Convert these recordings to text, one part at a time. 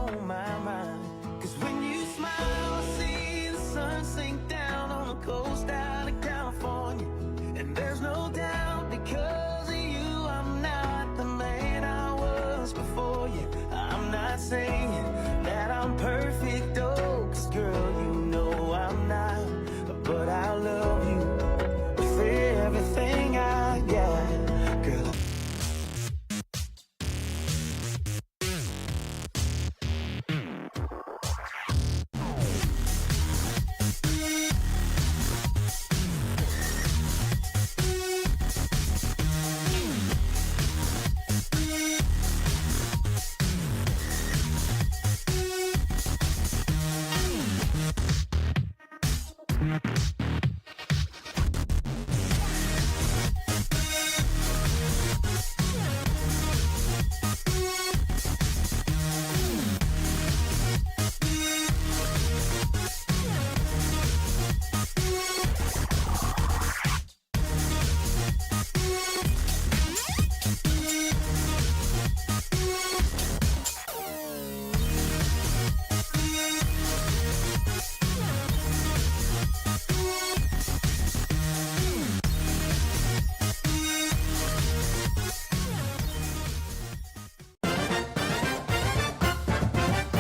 on my mind. 'Cause when you smile, I see the sun sink down on the coast out of California. And there's no doubt because of you, I'm not the man I was before you. I'm not saying that I'm perfect, oh, 'cause girl, you know I'm not. But I love you with everything I got, girl.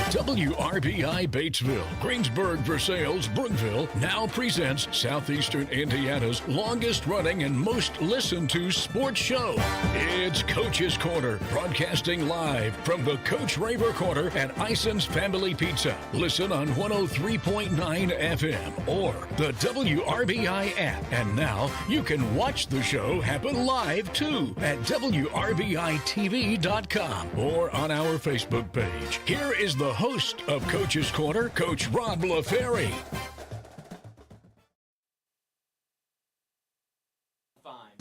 WRBI Batesville, Greensburg, Versailles, Brookville now presents Southeastern Indiana's longest running and most listened to sports show. It's Coach's Corner, broadcasting live from the Coach Raver Corner at Ison's Family Pizza. Listen on 103.9 FM or the WRBI app. And now you can watch the show happen live too at WRBI-TV.com or on our Facebook page. Here is the host of Coach's Corner, Coach Rob LaFerry.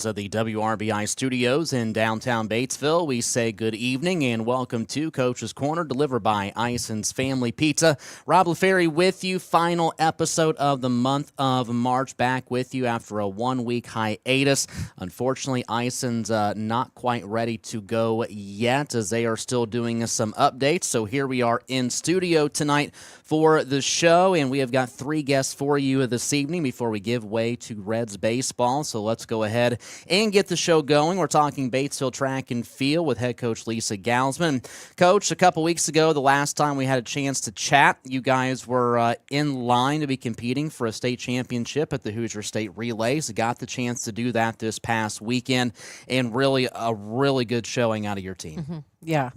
Of the WRBI studios in downtown Batesville, we say good evening and welcome to Coach's Corner, delivered by Ison's Family Pizza. Rob LaFerry with you, final episode of the month of March, back with you after a 1-week hiatus. Unfortunately, Ison's not quite ready to go yet, as they are still doing some updates. So here we are in studio tonight for the show, and we have got 3 guests for you this evening before we give way to Reds baseball. So let's go ahead and get the show going. We're talking Batesville track and field with head coach Lisa Galsman. Coach, a couple weeks ago, the last time we had a chance to chat, you guys were in line to be competing for a state championship at the Hoosier State Relays. Got the chance to do that this past weekend, and really a really good showing out of your team. Mm-hmm. Yeah.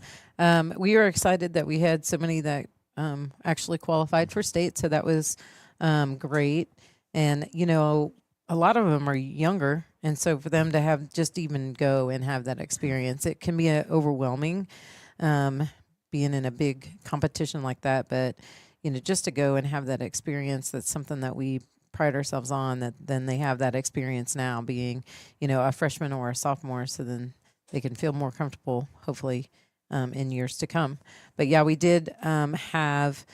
We were excited that we had so many that actually qualified for state, so that was great. And, you know, a lot of them are younger, and so for them to have just even go and have that experience, it can be overwhelming being in a big competition like that. But, you know, just to go and have that experience, that's something that we pride ourselves on, that then they have that experience now being, you know, a freshman or a sophomore, so then they can feel more comfortable, hopefully, in years to come. But, yeah, we did have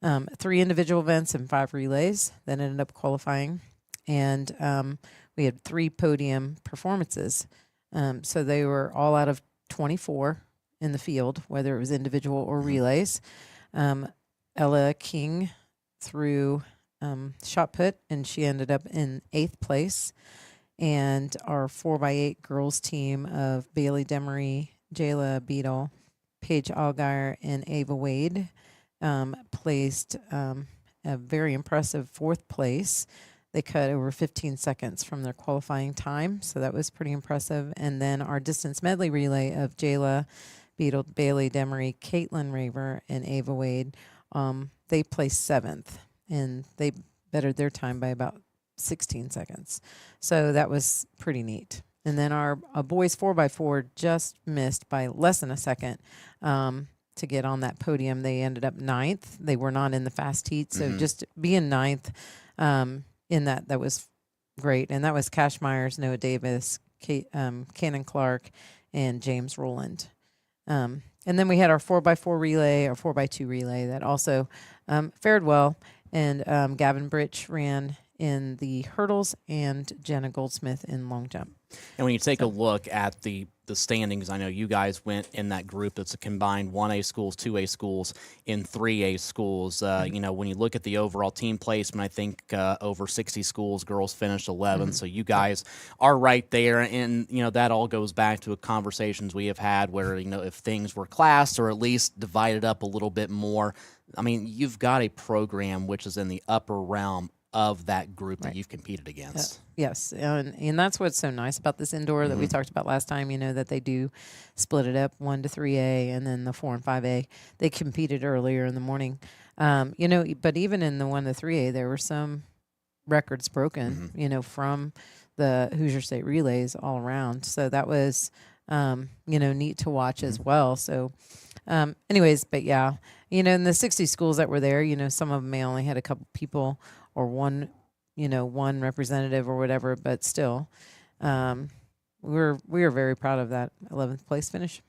3 individual events and 5 relays that ended up qualifying. And we had 3 podium performances. So they were all out of 24 in the field, whether it was individual or relays. Ella King threw shot put, and she ended up in 8th place. And our 4x8 girls team of Bailey Demery, Jayla Beadle, Paige Allgaier, and Ava Wade placed a very impressive 4th place. They cut over 15 seconds from their qualifying time, so that was pretty impressive. And then our distance medley relay of Jayla Beadle, Bailey Demery, Caitlin Raver, and Ava Wade, they placed 7th, and they bettered their time by about 16 seconds. So that was pretty neat. And then our boys 4x4 just missed by less than a second to get on that podium. They ended up 9th. They were not in the fast heat, so just being 9th in that was great. And that was Cash Myers, Noah Davis, Cannon Clark, and James Rowland. And then we had our 4x4 relay, our 4x2 relay that also fared well. And Gavin Britch ran in the hurdles and Jenna Goldsmith in long jump. And when you take a look at the the standings, I know you guys went in that group that's a combined 1A schools, 2A schools, and 3A schools. You know, when you look at the overall team placement, I think over 60 schools, girls finished 11. So you guys are right there. And, you know, that all goes back to conversations we have had where, you know, if things were classed or at least divided up a little bit more, I mean, you've got a program which is in the upper realm of that group that you've competed against. Yes, and that's what's so nice about this indoor that we talked about last time, you know, that they do split it up 1 to 3A and then the 4 and 5A. They competed earlier in the morning. You know, but even in the 1 to 3A, there were some records broken, you know, from the Hoosier State relays all around. So that was, you know, neat to watch as well. So anyways, but yeah, you know, in the 60 schools that were there, you know, some of them may only had a couple people or one, you know, one representative or whatever, but still, we were very proud of that 11th place finish.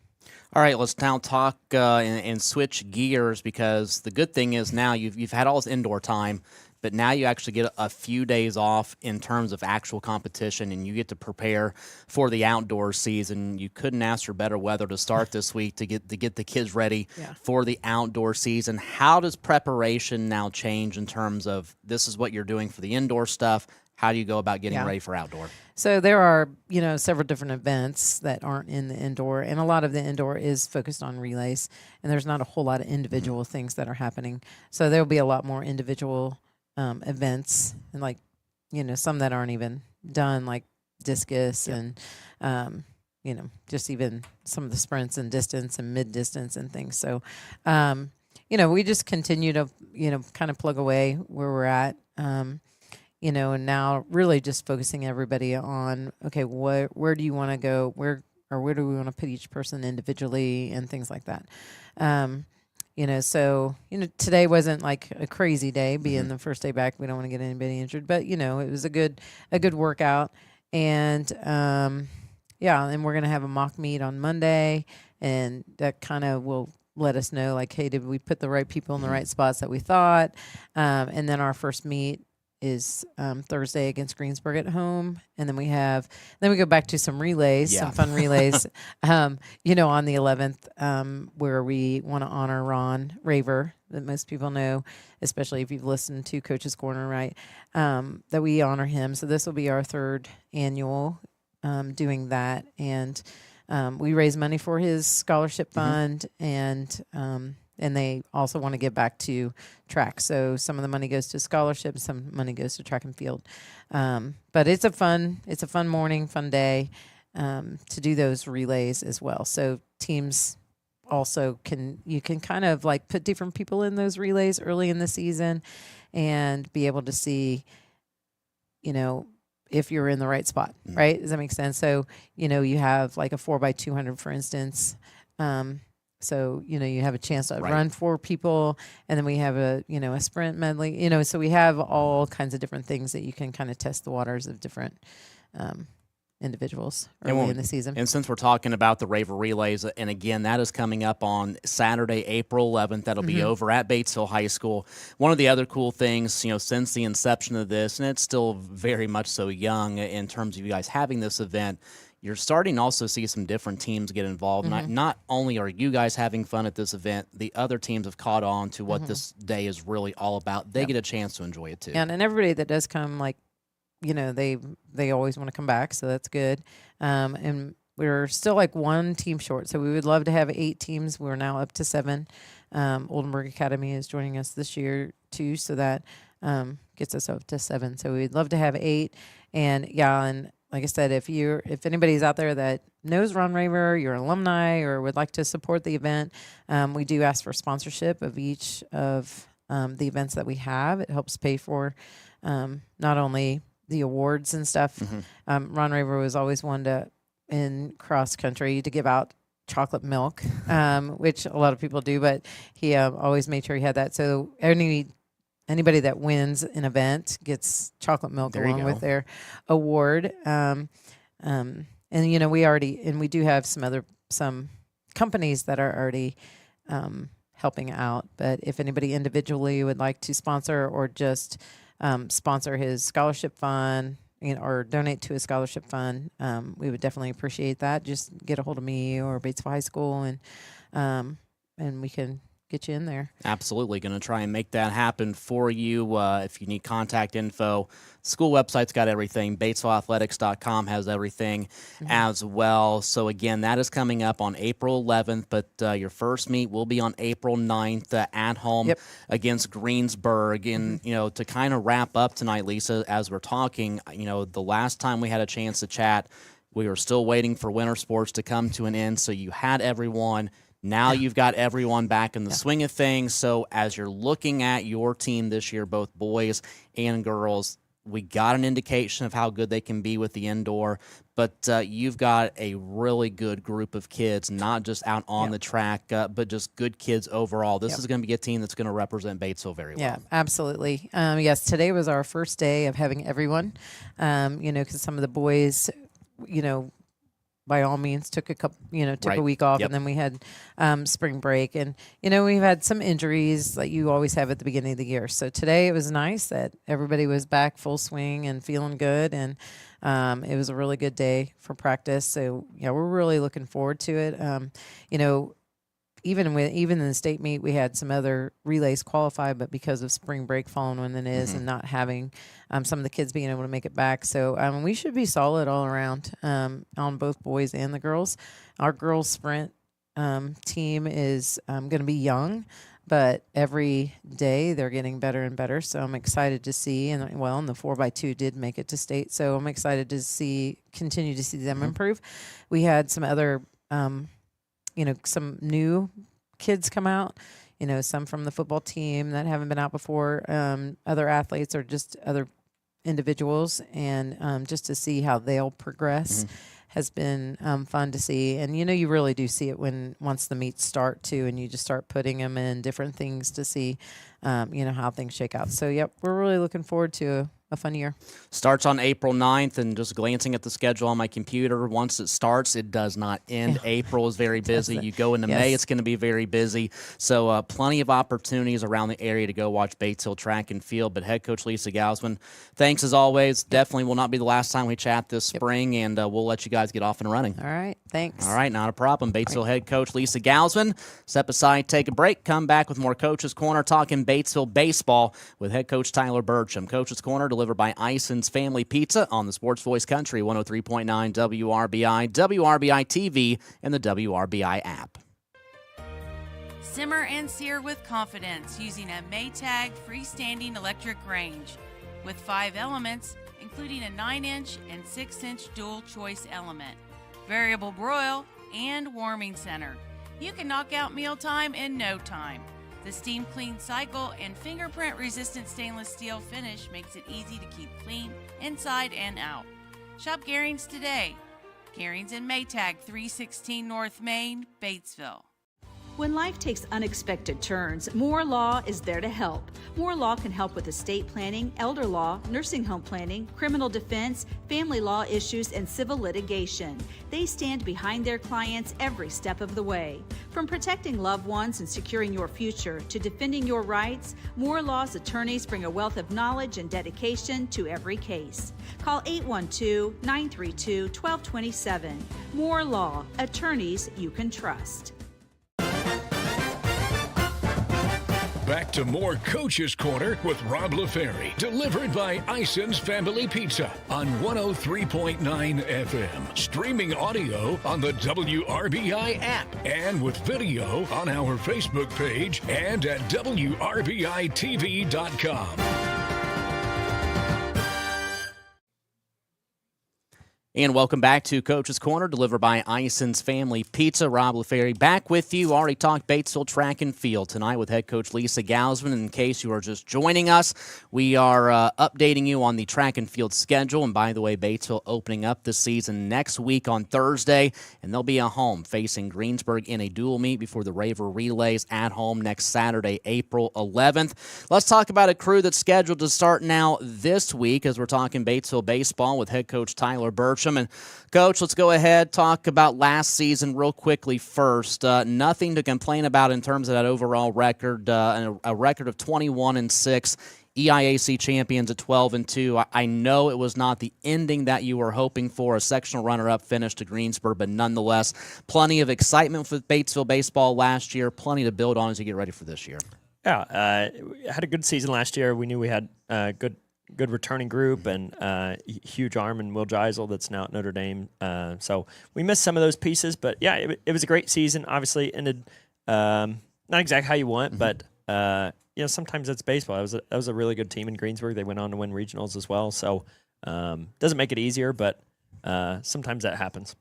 All right, let's now talk and switch gears, because the good thing is now you've had all this indoor time, but now you actually get a few days off in terms of actual competition, and you get to prepare for the outdoor season. You couldn't ask for better weather to start this week to get the kids ready for the outdoor season. How does preparation now change in terms of this is what you're doing for the indoor stuff? How do you go about getting ready for outdoor? So there are, you know, several different events that aren't in the indoor, and a lot of the indoor is focused on relays, and there's not a whole lot of individual things that are happening. So there'll be a lot more individual events, and like, you know, some that aren't even done, like discus and, you know, just even some of the sprints and distance and mid distance and things. So, you know, we just continue to, you know, kind of plug away where we're at. You know, and now really just focusing everybody on, okay, where do you want to go? Where do we want to put each person individually and things like that. You know, so, you know, today wasn't like a crazy day being the first day back. We don't want to get anybody injured, but, you know, it was a good workout. And, yeah, and we're going to have a mock meet on Monday, and that kind of will let us know, like, hey, did we put the right people in the right spots that we thought? And then our first meet is Thursday against Greensburg at home, and then we go back to some relays, some fun relays. You know, on the 11th, where we want to honor Ron Raver, that most people know, especially if you've listened to Coach's Corner, right? That we honor him. So this will be our 3rd annual doing that, and we raise money for his scholarship fund, and they also want to give back to track. So some of the money goes to scholarships, some money goes to track and field. But it's a fun morning, fun day to do those relays as well. So teams also can kind of like put different people in those relays early in the season and be able to see, you know, if you're in the right spot, right? Does that make sense? So, you know, you have like a 4x200, for instance. So, you know, you have a chance to run 4 people, and then we have a sprint medley, you know, so we have all kinds of different things that you can kind of test the waters of different individuals early in the season. And since we're talking about the Raver Relays, and again, that is coming up on Saturday, April 11th. That'll be over at Batesville High School. One of the other cool things, you know, since the inception of this, and it's still very much so young in terms of you guys having this event, you're starting to also see some different teams get involved. Not only are you guys having fun at this event, the other teams have caught on to what this day is really all about. They get a chance to enjoy it too. And everybody that does come, like, you know, they always want to come back, so that's good. And we're still like 1 team short, so we would love to have 8 teams. We're now up to 7. Oldenburg Academy is joining us this year too, so that gets us up to 7. So we'd love to have 8. And yeah, and like I said, if anybody's out there that knows Ron Raver, you're an alumni, or would like to support the event, we do ask for sponsorship of each of the events that we have. It helps pay for not only the awards and stuff. Ron Raver was always one in cross country to give out chocolate milk, which a lot of people do, but he always made sure he had that. So anybody that wins an event gets chocolate milk along with their award. And, you know, we do have some companies that are already helping out. But if anybody individually would like to sponsor or just sponsor his scholarship fund, or donate to a scholarship fund, we would definitely appreciate that. Just get a hold of me or Batesville High School, and we can get you in there. Absolutely. Going to try and make that happen for you. If you need contact info, school website's got everything. BatesvilleAthletics.com has everything as well. So, again, that is coming up on April 11th, but your first meet will be on April 9th at home against Greensburg. And, to kind of wrap up tonight, Lisa, as we're talking, the last time we had a chance to chat, we were still waiting for winter sports to come to an end, so you had everyone. Now you've got everyone back in the swing of things. So as you're looking at your team this year, both boys and girls, we got an indication of how good they can be with the indoor. But you've got a really good group of kids, not just out on the track, but just good kids overall. This is going to be a team that's going to represent Batesville very well. Yeah, absolutely. Yes, today was our first day of having everyone, because some of the boys, by all means took a week off, and then we had spring break, and we've had some injuries like you always have at the beginning of the year. So today it was nice that everybody was back full swing and feeling good, and it was a really good day for practice. So we're really looking forward to it. Even in the state meet, we had some other relays qualify, but because of spring break falling when it is, and not having some of the kids being able to make it back, so we should be solid all around on both boys and the girls. Our girls sprint team is going to be young, but every day they're getting better and better. So I'm excited to see, and the 4x2 did make it to state, so I'm excited to continue to see them improve. We had some other some new kids come out, some from the football team that haven't been out before, other athletes or just other individuals, and just to see how they'll progress has been fun to see. And, you really do see it once the meets start too, and you just start putting them in different things to see, how things shake out. So, we're really looking forward to a fun year. Starts on April 9th, and just glancing at the schedule on my computer, once it starts, it does not end. April is very busy. You go into May, it's going to be very busy. So plenty of opportunities around the area to go watch Batesville track and field. But head coach Lisa Gausman, thanks as always. Definitely will not be the last time we chat this spring, and we'll let you guys get off and running. All right, thanks. All right, not a problem. Batesville head coach Lisa Gausman. Step aside, take a break, come back with more Coach's Corner, talking Batesville baseball with head coach Tyler Burcham. Coach's Corner delivered by Ison's Family Pizza on the Sports Voice Country 103.9 WRBI, WRBI-TV, and the WRBI app. Simmer and sear with confidence using a Maytag freestanding electric range with 5 elements, including a 9-inch and 6-inch dual choice element, variable broil, and warming center. You can knock out mealtime in no time. The steam clean cycle and fingerprint resistant stainless steel finish makes it easy to keep clean inside and out. Shop Garings today. Garings in Maytag, 316 North Main, Batesville. When life takes unexpected turns, Moore Law is there to help. Moore Law can help with estate planning, elder law, nursing home planning, criminal defense, family law issues, and civil litigation. They stand behind their clients every step of the way. From protecting loved ones and securing your future to defending your rights, Moore Law's attorneys bring a wealth of knowledge and dedication to every case. Call 812-932-1227. Moore Law, attorneys you can trust. Back to more Coach's Corner with Rob LaFerry, delivered by Ison's Family Pizza on 103.9 FM. Streaming audio on the WRBI app and with video on our Facebook page and at WRBI-TV.com. And welcome back to Coach's Corner, delivered by Ison's Family Pizza. Rob LaFerry back with you. Already talked Batesville track and field tonight with head coach Lisa Gausman. In case you are just joining us, we are updating you on the track and field schedule. And by the way, Batesville opening up this season next week on Thursday, and they'll be at home facing Greensburg in a dual meet before the Raver Relays at home next Saturday, April 11th. Let's talk about a crew that's scheduled to start now this week as we're talking Batesville baseball with head coach Tyler Burcham. And Coach, let's go ahead, talk about last season real quickly first. Nothing to complain about in terms of that overall record, a record of 21-6 EIAC champions at 12-2. I know it was not the ending that you were hoping for, a sectional runner-up finish to Greensburg, but nonetheless, plenty of excitement for Batesville baseball last year, plenty to build on as you get ready for this year. Yeah, had a good season last year. We knew we had a good returning group and huge arm in Will Geisel that's now at Notre Dame. So we missed some of those pieces, but yeah, it was a great season. Obviously ended not exactly how you want, but sometimes it's baseball. That was a really good team in Greensburg. They went on to win regionals as well. So doesn't make it easier, but sometimes that happens.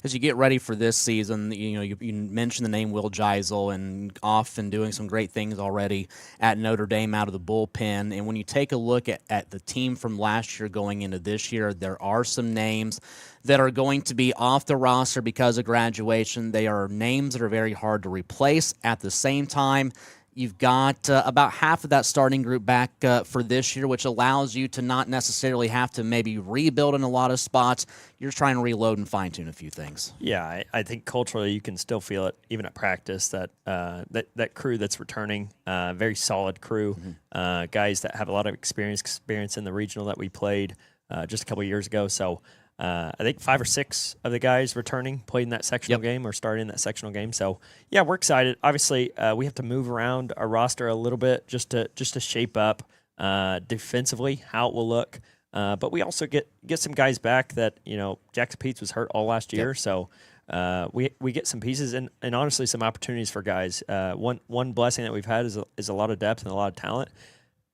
As you get ready for this season, you mentioned the name Will Geisel and off and doing some great things already at Notre Dame out of the bullpen. And when you take a look at the team from last year going into this year, there are some names that are going to be off the roster because of graduation. They are names that are very hard to replace. At the same time, you've got about half of that starting group back for this year, which allows you to not necessarily have to maybe rebuild in a lot of spots. You're just trying to reload and fine-tune a few things. Yeah, I think culturally you can still feel it, even at practice, that that crew that's returning, very solid crew, guys that have a lot of experience in the regional that we played just a couple of years ago. So I think 5 or 6 of the guys returning played in that sectional game or started in that sectional game. So, yeah, we're excited. Obviously, we have to move around our roster a little bit just to shape up defensively how it will look. But we also get some guys back that, Jackson Peets was hurt all last year. So we get some pieces and honestly some opportunities for guys. One blessing that we've had is a lot of depth and a lot of talent.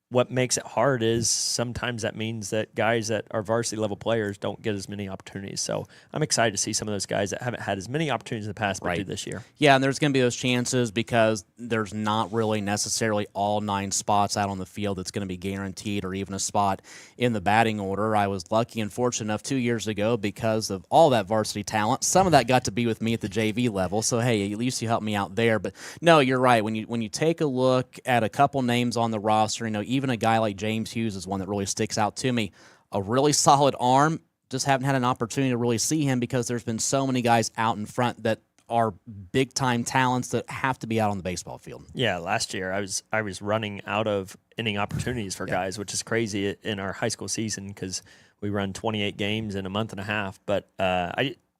What makes it hard is sometimes that means that guys that are varsity level players don't get as many opportunities. So I'm excited to see some of those guys that haven't had as many opportunities in the past but do this year. Yeah, and there's going to be those chances because there's not really necessarily all 9 spots out on the field that's going to be guaranteed or even a spot in the batting order. I was lucky and fortunate enough 2 years ago because of all that varsity talent. Some of that got to be with me at the JV level, so hey, at least you helped me out there. But no, you're right. When you take a look at a couple names on the roster, even a guy like James Hughes is one that really sticks out to me. A really solid arm. Just haven't had an opportunity to really see him because there's been so many guys out in front that are big-time talents that have to be out on the baseball field. Yeah, last year I was running out of inning opportunities for guys, which is crazy in our high school season because we run 28 games in a month and a half. But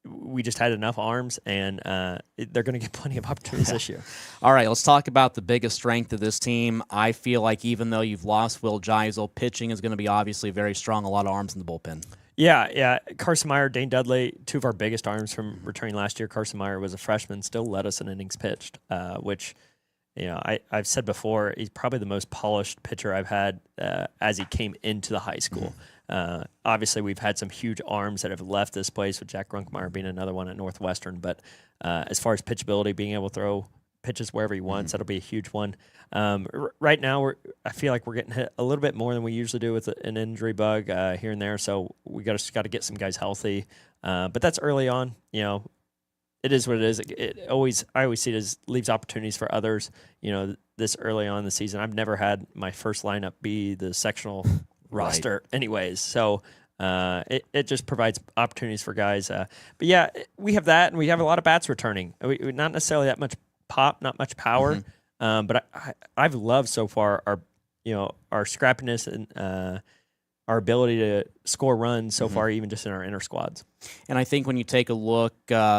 we just had enough arms, and they're going to get plenty of opportunities this year. All right, let's talk about the biggest strength of this team. I feel like even though you've lost Will Geisel, pitching is going to be obviously very strong, a lot of arms in the bullpen. Yeah. Carson Meyer, Dane Dudley, 2 of our biggest arms from returning last year. Carson Meyer was a freshman, still led us in innings pitched, which I've said before, he's probably the most polished pitcher I've had as he came into the high school. Obviously, we've had some huge arms that have left this place, with Jack Grunkmeyer being another one at Northwestern. But as far as pitchability, being able to throw pitches wherever he wants, that'll be a huge one. Right now, I feel like we're getting hit a little bit more than we usually do with an injury bug here and there. So we got to get some guys healthy. But that's early on. It is what it is. I always see it as leaves opportunities for others. This early on in the season, I've never had my first lineup be the sectional roster anyways. So it just provides opportunities for guys. But yeah, we have that, and we have a lot of bats returning. We not necessarily that much pop, not much power. But I've loved so far our scrappiness and our ability to score runs so far, even just in our inner squads. And I think when you take a look,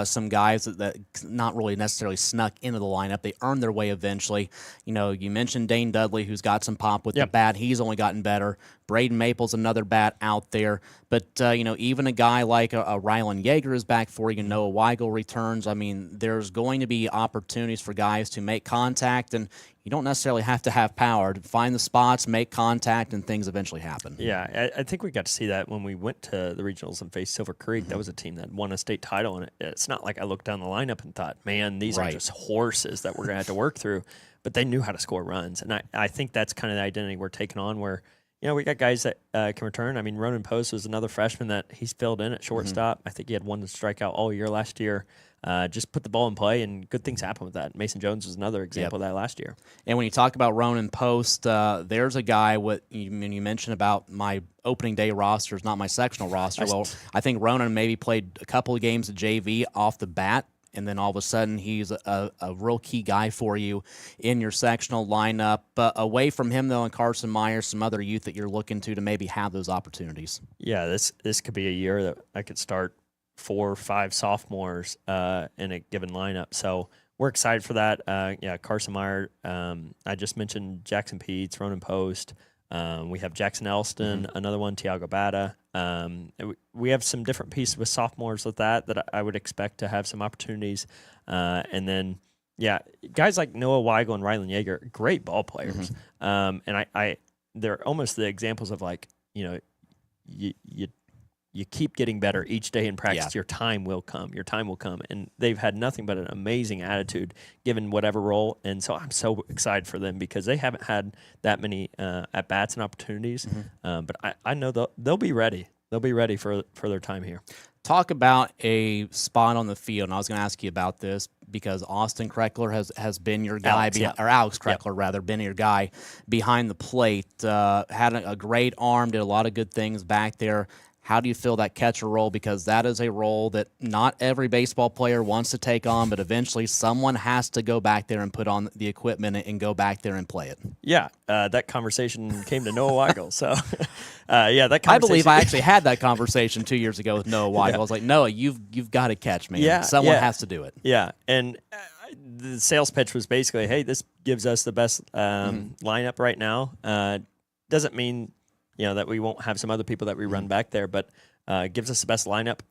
some guys that not really necessarily snuck into the lineup, they earned their way eventually. You mentioned Dane Dudley, who's got some pop with the bat. He's only gotten better. Braden Maple's another bat out there. But, even a guy like a Rylan Yeager is back for you. Noah Weigel returns. I mean, there's going to be opportunities for guys to make contact, and you don't necessarily have to have power to find the spots, make contact, and things eventually happen. Yeah, I think we got to see that when we went to the regionals and faced Silver Creek. That was a team that won a state title, and it's not like I looked down the lineup and thought, man, these are just horses that we're going to have to work through. But they knew how to score runs, and I think that's kind of the identity we're taking on where, we got guys that can return. I mean, Ronan Post was another freshman that he's filled in at shortstop. I think he had one strikeout all year last year. Just put the ball in play, and good things happen with that. Mason Jones was another example of that last year. And when you talk about Ronan Post, there's a guy you mentioned about my opening day roster is not my sectional roster. Well, I think Ronan maybe played a couple of games of JV off the bat and then all of a sudden he's a real key guy for you in your sectional lineup. Away from him, though, and Carson Myers, some other youth that you're looking to maybe have those opportunities. Yeah, this could be a year that I could start 4 or 5 sophomores in a given lineup. So we're excited for that. Carson Meyer. I just mentioned Jackson Peets, Ronan Post. We have Jackson Elston, another one, Tiago Bata. We have some different pieces with sophomores with that I would expect to have some opportunities. And then, guys like Noah Weigel and Rylan Yeager, great ball players. And they're almost the examples of you keep getting better each day in practice. Your time will come. Your time will come. And they've had nothing but an amazing attitude given whatever role. And so I'm so excited for them because they haven't had that many at-bats and opportunities. But I know they'll be ready. They'll be ready for their time here. Talk about a spot on the field, and I was going to ask you about this because Austin Kreckler has been your guy, or Alex Kreckler, rather, been your guy behind the plate. Had a great arm, did a lot of good things back there. How do you feel that catcher role? Because that is a role that not every baseball player wants to take on, but eventually someone has to go back there and put on the equipment and go back there and play it. Yeah, that conversation came to Noah Weigel. So, that conversation. I believe I actually had that conversation 2 years ago with Noah Weigel. I was like, Noah, you've got to catch, man. Yeah, someone has to do it. Yeah, and the sales pitch was basically, hey, this gives us the best lineup right now. Doesn't mean that we won't have some other people that we run back there, but gives us the best lineup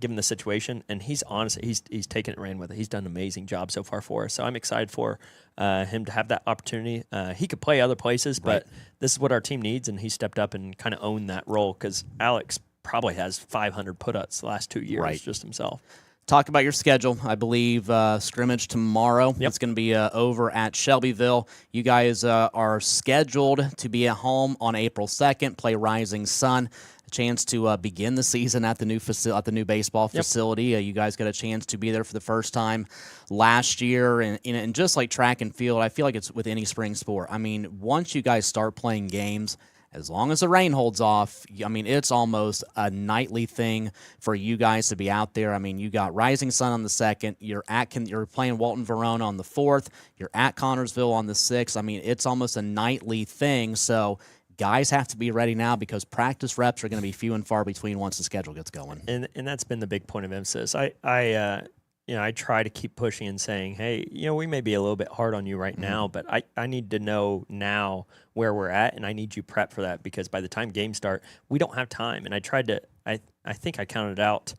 given the situation. And he's taken it and ran with it. He's done an amazing job so far for us. So I'm excited for him to have that opportunity. He could play other places, but this is what our team needs, and he stepped up and kind of owned that role because Alex probably has 500 put-ups the last 2 years just himself. Talk about your schedule. I believe scrimmage tomorrow. It's going to be over at Shelbyville. You guys are scheduled to be at home on April 2nd, play Rising Sun. A chance to begin the season at the new baseball facility. You guys got a chance to be there for the first time last year. And just like track and field, I feel like it's with any spring sport. I mean, once you guys start playing games, as long as the rain holds off, I mean, it's almost a nightly thing for you guys to be out there. I mean, you got Rising Sun on the 2nd. You're playing Walton Verona on the 4th. You're at Connorsville on the 6th. I mean, it's almost a nightly thing. So guys have to be ready now because practice reps are going to be few and far between once the schedule gets going. And that's been the big point of emphasis. I try to keep pushing and saying, hey, we may be a little bit hard on you right now, but I need to know now where we're at, and I need you prep for that because by the time games start, we don't have time. And I tried to, I think I counted out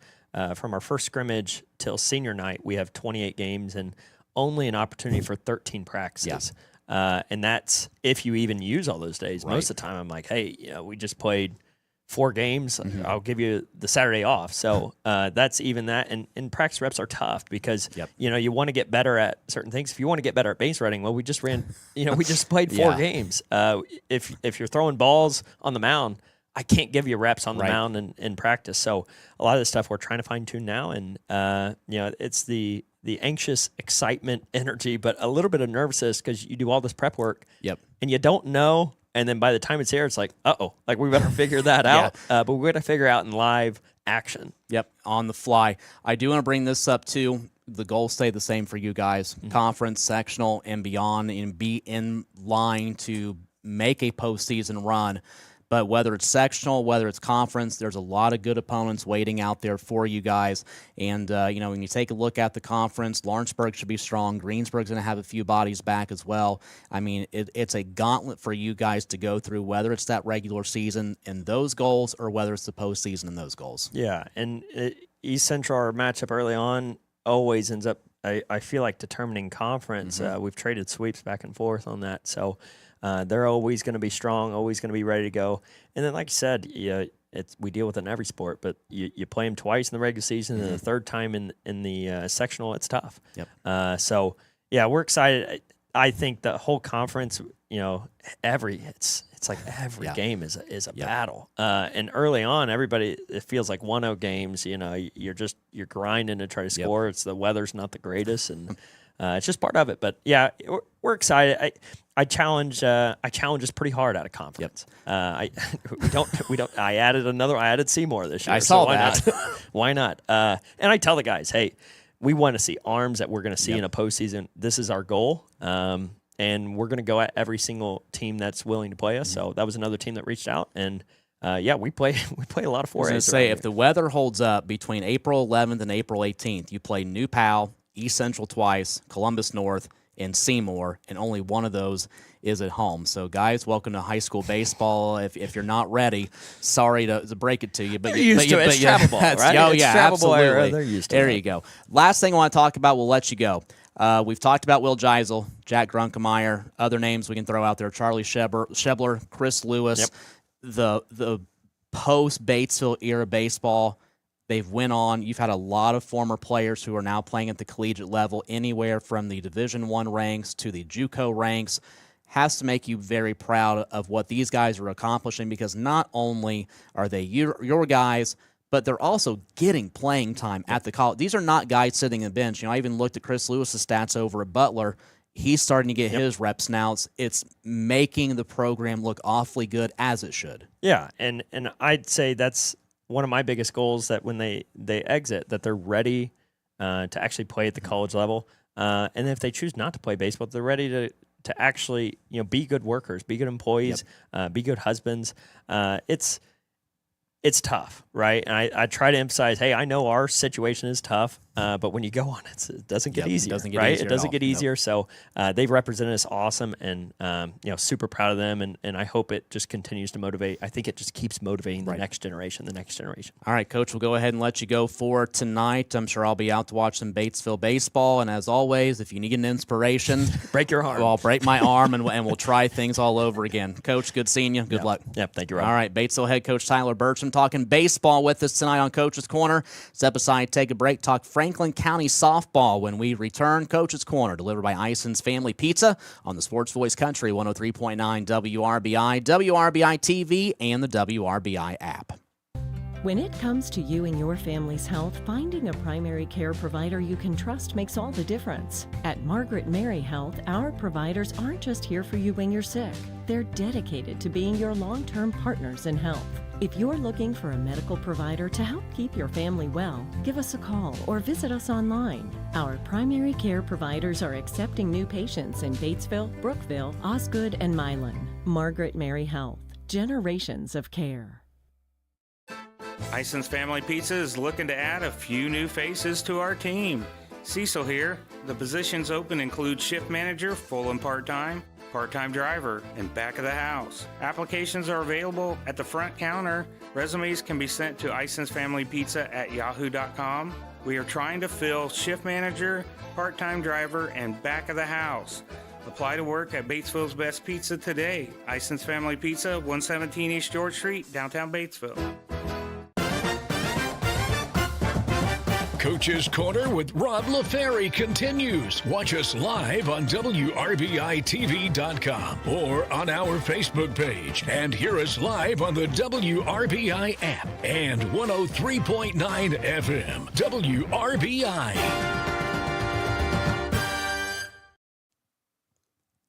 from our first scrimmage till senior night, we have 28 games and only an opportunity for 13 practices. And that's if you even use all those days. Most of the time I'm like, hey, we just played 4 games, I'll give you the Saturday off. So that's even that. And practice reps are tough because, you want to get better at certain things. If you want to get better at base running, well, we just ran, we just played 4 games. If you're throwing balls on the mound, I can't give you reps on the mound in practice. So a lot of this stuff we're trying to fine tune now. And, it's the anxious excitement, energy, but a little bit of nervousness because you do all this prep work and you don't know. And then by the time it's here, it's like, like we better figure that out. But we're going to figure out in live action. On the fly. I do want to bring this up too. The goals stay the same for you guys. Conference, sectional, and beyond, and be in line to make a postseason run. But whether it's sectional, whether it's conference, there's a lot of good opponents waiting out there for you guys. And, when you take a look at the conference, Lawrenceburg should be strong. Greensburg's going to have a few bodies back as well. I mean, it's a gauntlet for you guys to go through, whether it's that regular season and those goals or whether it's the postseason and those goals. Yeah, and East Central, our matchup early on, always ends up, I feel like, determining conference. We've traded sweeps back and forth on that. So, they're always going to be strong, always going to be ready to go. And then, like you said, we deal with it in every sport, but you play them twice in the regular season, and the third time in the sectional, it's tough. We're excited. I think the whole conference, it's like every game is a battle. And early on, everybody, it feels like 1-0 games. You're grinding to try to score. It's the weather's not the greatest, and it's just part of it. But we're excited. I challenge us pretty hard out of conference. I added Seymour this year. I saw why that. Not? Why not? And I tell the guys, hey, we want to see arms that we're going to see in a postseason. This is our goal. And we're going to go at every single team that's willing to play us. So that was another team that reached out, and we play a lot of 4As. I was going to say, if the weather holds up between April 11th and April 18th, you play New Pal, East Central twice, Columbus North, and Seymour, and only one of those is at home. So, guys, welcome to high school baseball. If you're not ready, sorry to break it to you, but you're used to it. It's travel ball, right? Oh, It's yeah, travel ball absolutely. era. They're used to there that. you go. Last thing I want to talk about, we'll let you go. We've talked about Will Geisel, Jack Grunkemeyer, other names we can throw out there, Charlie Shebler, Chris Lewis, the post-Batesville era baseball. They've went on. You've had a lot of former players who are now playing at the collegiate level, anywhere from the Division I ranks to the JUCO ranks. Has to make you very proud of what these guys are accomplishing, because not only are they your guys, but they're also getting playing time at the college. These are not guys sitting on the bench. I even looked at Chris Lewis's stats over at Butler. He's starting to get his reps now. It's making the program look awfully good, as it should. Yeah, and I'd say that's one of my biggest goals, that when they exit, that they're ready to actually play at the college level. And if they choose not to play baseball, they're ready to actually be good workers, be good employees, be good husbands. It's tough, right? And I try to emphasize, hey, I know our situation is tough, but when you go on, it doesn't get easier, right? It doesn't get easier. So they've represented us awesome, and super proud of them, and I hope it just continues to motivate. I think it just keeps motivating the next generation. All right, Coach, we'll go ahead and let you go for tonight. I'm sure I'll be out to watch some Batesville baseball, and as always, if you need an inspiration, break your arm. Well, I'll break my arm, and we'll try things all over again. Coach, good seeing you. Good luck. Yep, thank you, Rob. All right, Batesville head coach Tyler Bertram talking baseball with us tonight on Coach's Corner. Step aside, take a break, talk Franklin County softball when we return. Coach's Corner, delivered by Ison's Family Pizza on the Sports Voice Country 103.9 WRBI, WRBI-TV, and the WRBI app. When it comes to you and your family's health, finding a primary care provider you can trust makes all the difference. At Margaret Mary Health, our providers aren't just here for you when you're sick. They're dedicated to being your long-term partners in health. If you're looking for a medical provider to help keep your family well, give us a call or visit us online. Our primary care providers are accepting new patients in Batesville, Brookville, Osgood, and Milan. Margaret Mary Health, generations of care. Ison's Family Pizza is looking to add a few new faces to our team. Cecil here. The positions open include shift manager, full and part-time driver, and back of the house. Applications are available at the front counter. Resumes can be sent to isonsfamilypizza@yahoo.com. We are trying to fill shift manager, part-time driver, and back of the house. Apply to work at Batesville's Best Pizza today. Ison's Family Pizza, 117 East George Street, downtown Batesville. Coach's Corner with Rob LaFerry continues. Watch us live on WRBI-TV.com or on our Facebook page, and hear us live on the WRBI app and 103.9 FM WRBI.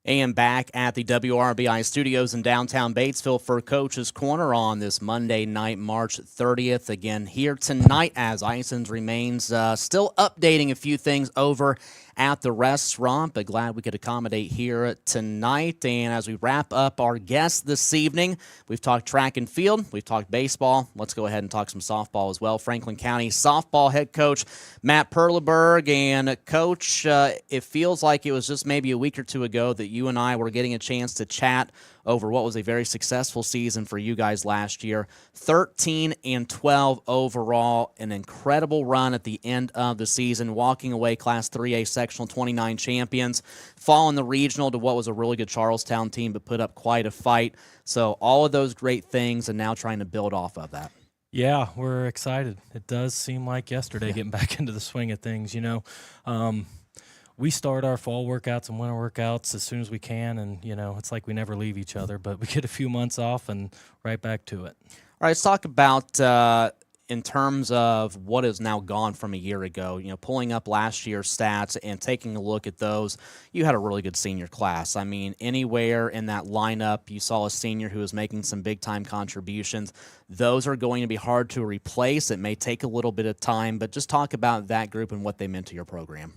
And back at the WRBI studios in downtown Batesville for Coach's Corner on this Monday night, March 30th. Again, here tonight as Ison's remains still updating a few things over at the restaurant, but glad we could accommodate here tonight. And as we wrap up our guests this evening, we've talked track and field, we've talked baseball. Let's go ahead and talk some softball as well. Franklin County softball head coach Matt Perleberg. And Coach, it feels like it was just maybe a week or two ago that you and I were getting a chance to chat over what was a very successful season for you guys last year. 13-12 overall, an incredible run at the end of the season, walking away Class 3A Sectional 29 champions, falling the regional to what was a really good Charlestown team, but put up quite a fight. So all of those great things and now trying to build off of that. Yeah, we're excited. It does seem like yesterday getting back into the swing of things, We start our fall workouts and winter workouts as soon as we can, and, it's like we never leave each other, but we get a few months off and right back to it. All right, let's talk about in terms of what has now gone from a year ago, pulling up last year's stats and taking a look at those, you had a really good senior class. I mean, anywhere in that lineup, you saw a senior who was making some big-time contributions. Those are going to be hard to replace. It may take a little bit of time, but just talk about that group and what they meant to your program.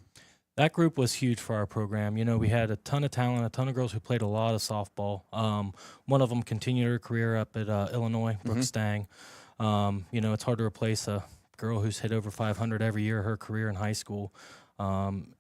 That group was huge for our program. We had a ton of talent, a ton of girls who played a lot of softball. One of them continued her career up at Illinois, Brooke Stang. It's hard to replace a girl who's hit over 500 every year of her career in high school,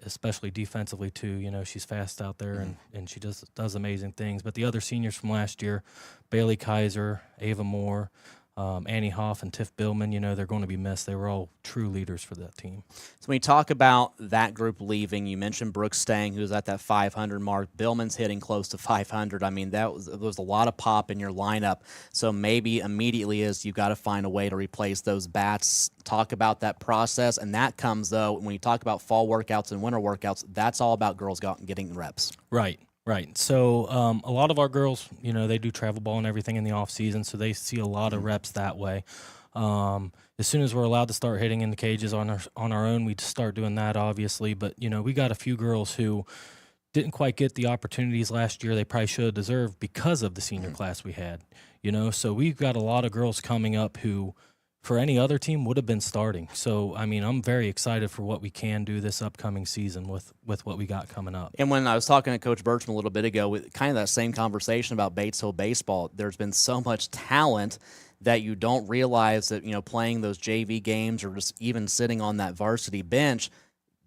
especially defensively too. She's fast out there and she does amazing things. But the other seniors from last year, Bailey Kaiser, Ava Moore, Annie Hoff and Tiff Billman, they're going to be missed. They were all true leaders for that team. So when you talk about that group leaving, you mentioned Brooke Stang, who's at that 500 mark. Billman's hitting close to 500. I mean, there was a lot of pop in your lineup. So maybe immediately you've got to find a way to replace those bats. Talk about that process. And that comes, though, when you talk about fall workouts and winter workouts, that's all about girls getting reps. Right. So a lot of our girls, they do travel ball and everything in the off season, so they see a lot of reps that way. As soon as we're allowed to start hitting in the cages on our own, we start doing that, obviously. But we got a few girls who didn't quite get the opportunities last year they probably should have deserved because of the senior class we had. So we've got a lot of girls coming up who, for any other team, would have been starting. So, I mean, I'm very excited for what we can do this upcoming season with what we got coming up. And when I was talking to Coach Birchman a little bit ago, with kind of that same conversation about Batesville baseball, there's been so much talent that you don't realize that, playing those JV games or just even sitting on that varsity bench,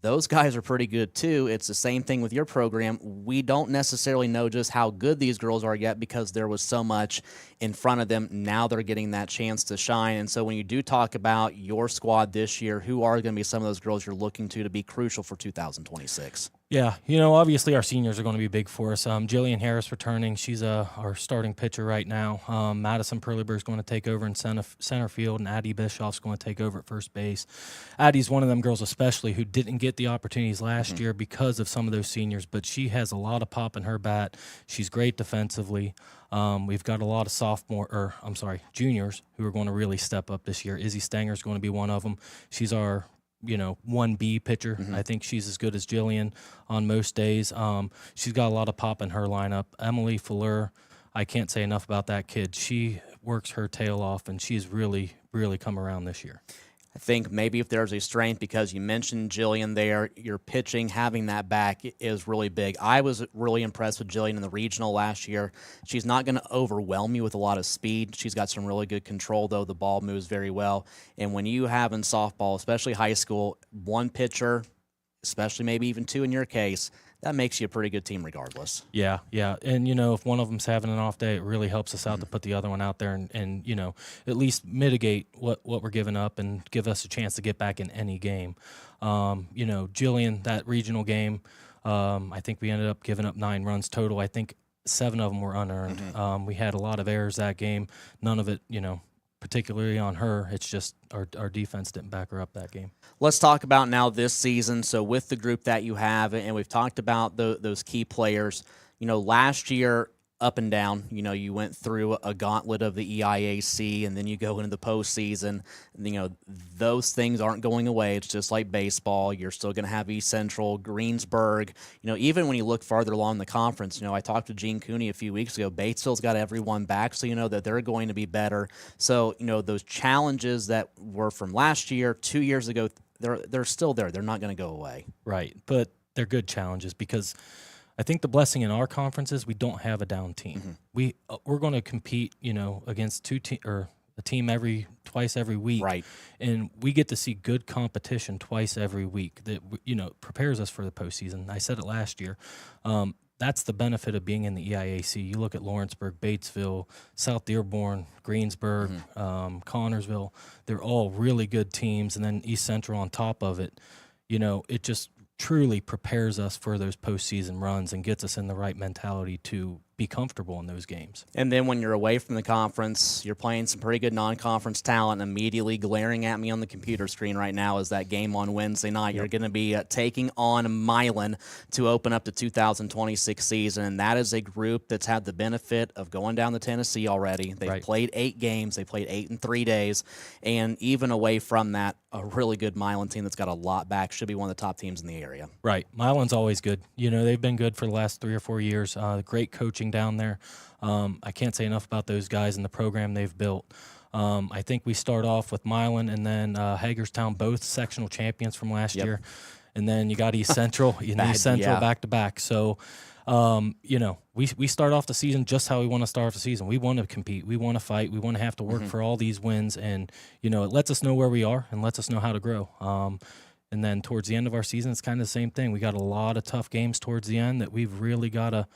those guys are pretty good too. It's the same thing with your program. We don't necessarily know just how good these girls are yet because there was so much in front of them. Now they're getting that chance to shine. And so when you do talk about your squad this year, who are going to be some of those girls you're looking to be crucial for 2026? Yeah, obviously our seniors are going to be big for us. Jillian Harris returning. She's our starting pitcher right now. Madison Perliberg is going to take over in center field, and Addie Bischoff's going to take over at first base. Addie's one of them girls especially who didn't get the opportunities last year because of some of those seniors, but she has a lot of pop in her bat. She's great defensively. We've got a lot of juniors who are going to really step up this year. Izzy Stanger is going to be one of them. She's our 1B pitcher. I think she's as good as Jillian on most days. She's got a lot of pop in her lineup. Emily Fuller, I can't say enough about that kid. She works her tail off, and she's really, really come around this year. I think maybe if there's a strength, because you mentioned Jillian there, your pitching, having that back is really big. I was really impressed with Jillian in the regional last year. She's not going to overwhelm you with a lot of speed. She's got some really good control, though. The ball moves very well. And when you have in softball, especially high school, one pitcher, especially maybe even two in your case, that makes you a pretty good team regardless. Yeah. And, if one of them's having an off day, it really helps us out to put the other one out there and at least mitigate what we're giving up and give us a chance to get back in any game. Jillian, that regional game, I think we ended up giving up 9 runs total. I think 7 of them were unearned. We had a lot of errors that game. None of it, particularly on her. It's just our defense didn't back her up that game. Let's talk about now this season. So with the group that you have, and we've talked about those key players, last year up and down, you went through a gauntlet of the EIAC, and then you go into the postseason. Those things aren't going away. It's just like baseball. You're still going to have East Central, Greensburg. Even when you look farther along the conference, I talked to Gene Cooney a few weeks ago. Batesville's got everyone back, so you know that they're going to be better. So, those challenges that were from last year, 2 years ago, they're still there. They're not going to go away. Right, but they're good challenges because I think the blessing in our conference is we don't have a down team. We're going to compete, against a team twice every week, right? And we get to see good competition twice every week that prepares us for the postseason. I said it last year. That's the benefit of being in the EIAC. You look at Lawrenceburg, Batesville, South Dearborn, Greensburg, Connorsville. They're all really good teams, and then East Central on top of it. It just truly prepares us for those postseason runs and gets us in the right mentality to be be comfortable in those games. And then when you're away from the conference, you're playing some pretty good non-conference talent. Immediately glaring at me on the computer screen right now is that game on Wednesday night. You're going to be taking on Milan to open up the 2026 season. And that is a group that's had the benefit of going down to Tennessee already. They've played 8 games. They played 8 in 3 days. And even away from that, a really good Milan team that's got a lot back. Should be one of the top teams in the area. Right. Milan's always good. You know, they've been good for the last 3 or 4 years. Great coaching down there. I can't say enough about those guys and the program they've built. I think we start off with Milan and then Hagerstown, both sectional champions from last year. And then you got East Central, East Central back to back. So, you know, we start off the season just how we want to start off the season. We want to compete. We want to fight. We want to have to work for all these wins. And, you know, it lets us know where we are and lets us know how to grow. And then towards the end of our season, it's kind of the same thing. We got a lot of tough games towards the end that we've really got to,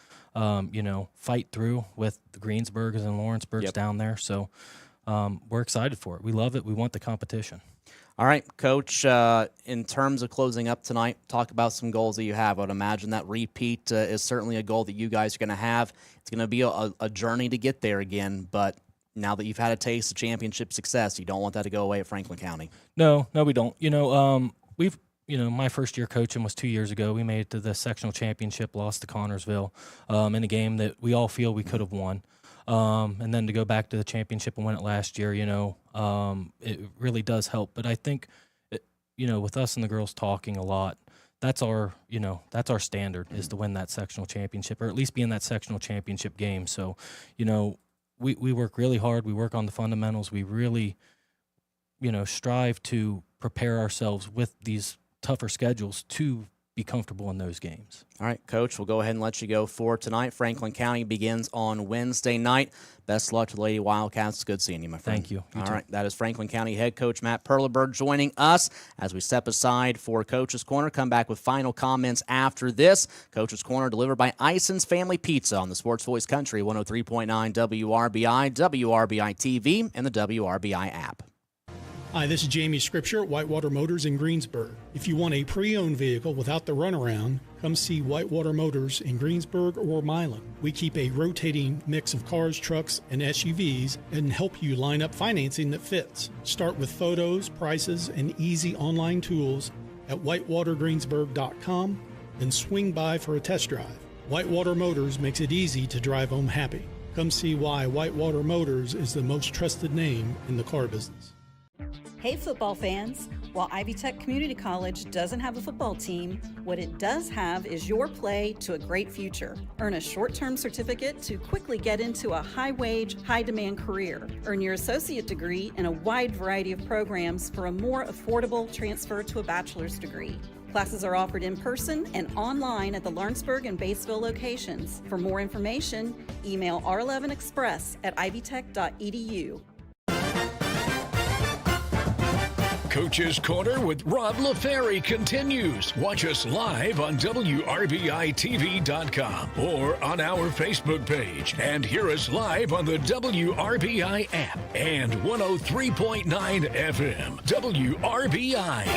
you know, fight through with the Greensburgs and Lawrenceburgs down there. So we're excited for it. We love it. We want the competition. All right, Coach, in terms of closing up tonight, talk about some goals that you have. I would imagine that repeat is certainly a goal that you guys are going to have. It's going to be a journey to get there again, but now that you've had a taste of championship success, you don't want that to go away at Franklin County. No, we don't. You know, my first year coaching was 2 years ago. We made it to the sectional championship, lost to Connorsville in a game that we all feel we could have won. And then to go back to the championship and win it last year, you know, it really does help. But I think, you know, with us and the girls talking a lot, that's our standard is to win that sectional championship, or at least be in that sectional championship game. So, you know, we work really hard. We work on the fundamentals. We really, you know, strive to prepare ourselves with these tougher schedules to be comfortable in those games. All right, Coach, we'll go ahead and let you go for tonight. Franklin County begins on Wednesday night. Best of luck to the Lady Wildcats. Good seeing you, my friend. Thank you. All right, that is Franklin County head coach Matt Perleberg joining us as we step aside for Coach's Corner. Come back with final comments after this. Coach's Corner delivered by Ison's Family Pizza on the Sports Voice Country 103.9 WRBI, WRBI-TV, and the WRBI app. Hi, this is Jamie Scripture at Whitewater Motors in Greensburg. If you want a pre-owned vehicle without the runaround, come see Whitewater Motors in Greensburg or Milan. We keep a rotating mix of cars, trucks, and SUVs and help you line up financing that fits. Start with photos, prices, and easy online tools at whitewatergreensburg.com and swing by for a test drive. Whitewater Motors makes it easy to drive home happy. Come see why Whitewater Motors is the most trusted name in the car business. Hey football fans, while Ivy Tech Community College doesn't have a football team, what it does have is your play to a great future. Earn a short-term certificate to quickly get into a high-wage, high-demand career. Earn your associate degree in a wide variety of programs for a more affordable transfer to a bachelor's degree. Classes are offered in person and online at the Lawrenceburg and Batesville locations. For more information, email r11express@ivytech.edu. Coach's Corner with Rob LaFerry continues. Watch us live on WRBI-TV.com or on our Facebook page, and hear us live on the WRBI app and 103.9 FM WRBI.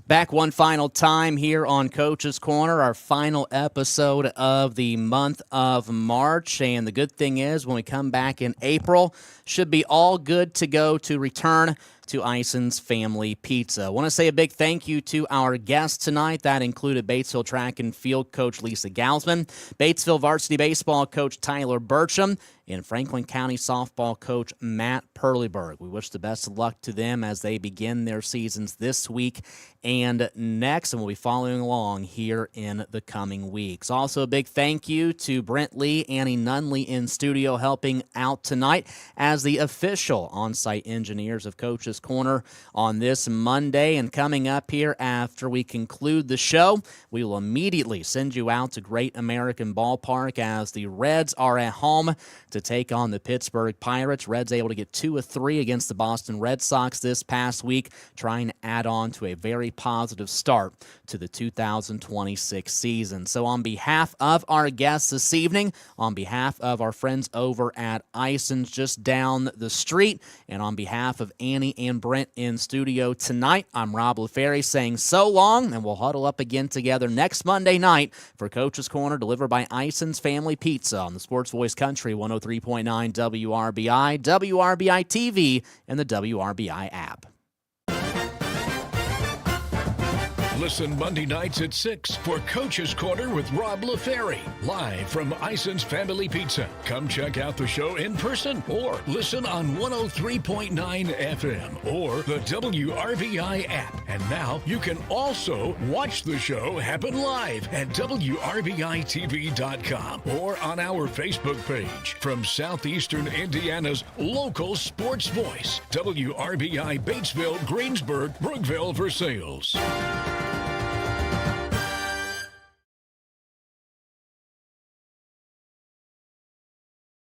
Back one final time here on Coach's Corner, our final episode of the month of March. And the good thing is, when we come back in April, should be all good to go to return to Ison's Family Pizza. I want to say a big thank you to our guests tonight. That included Batesville Track and Field Coach Lisa Gausman, Batesville Varsity Baseball Coach Tyler Burcham, and Franklin County Softball Coach Matt Perleberg. We wish the best of luck to them as they begin their seasons this week and next, and we'll be following along here in the coming weeks. Also, a big thank you to Brent Lee, Annie Nunley in studio helping out tonight as the official on-site engineers of Coach's Corner on this Monday. And coming up here after we conclude the show, we will immediately send you out to Great American Ballpark as the Reds are at home to to take on the Pittsburgh Pirates. Reds able to get 2 of 3 against the Boston Red Sox this past week, trying to add on to a very positive start to the 2026 season. So on behalf of our guests this evening, on behalf of our friends over at Ison's just down the street, and on behalf of Annie and Brent in studio tonight, I'm Rob LaFerry saying so long, and we'll huddle up again together next Monday night for Coach's Corner, delivered by Ison's Family Pizza on the Sports Voice Country 103.9 WRBI, WRBI-TV, and the WRBI app. Listen Monday nights at 6 for Coach's Corner with Rob LaFerry, live from Ison's Family Pizza. Come check out the show in person or listen on 103.9 FM or the WRBI app. And now you can also watch the show happen live at WRBI-TV.com or on our Facebook page. From Southeastern Indiana's local sports voice, WRBI Batesville, Greensburg, Brookville, Versailles.